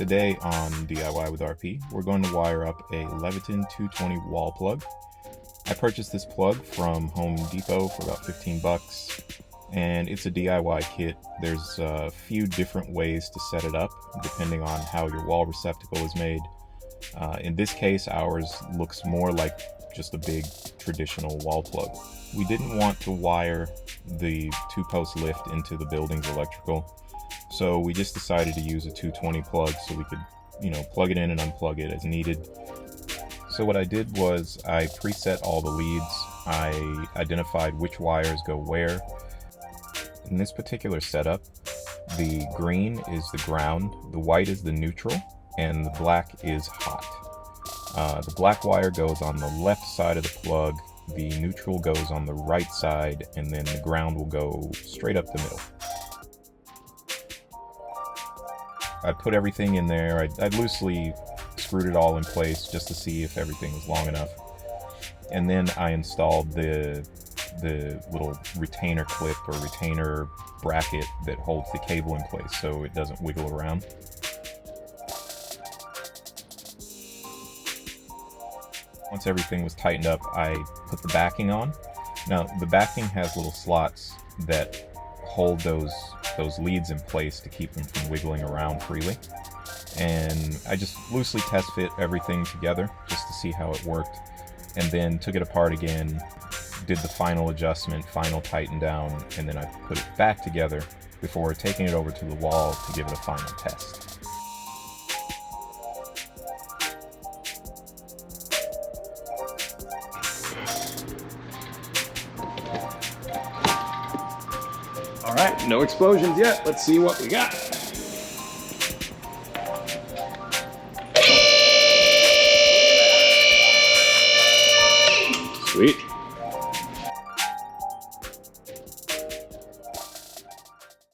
Today on DIY with RP, we're going to wire up a Leviton 220 wall plug. I purchased this plug from Home Depot for about 15 bucks, and it's a DIY kit. There's a few different ways to set it up, depending on how your wall receptacle is made. In this case, ours looks more like just a big traditional wall plug. We didn't want to wire the 2-post lift into the building's electrical, so we just decided to use a 220 plug so we could, plug it in and unplug it as needed. So what I did was I preset all the leads. I identified which wires go where. In this particular setup, the green is the ground, the white is the neutral, and the black is hot. The black wire goes on the left side of the plug, the neutral goes on the right side, and then the ground will go straight up the middle. I put everything in there. I loosely screwed it all in place just to see if everything was long enough. And then I installed the little retainer clip or retainer bracket that holds the cable in place so it doesn't wiggle around. Once everything was tightened up, I put the backing on. Now, the backing has little slots that hold those leads in place to keep them from wiggling around freely. And I just loosely test fit everything together just to see how it worked, and then took it apart again, did the final adjustment, final tighten down, and then I put it back together before taking it over to the wall to give it a final test. All right, no explosions yet. Let's see what we got.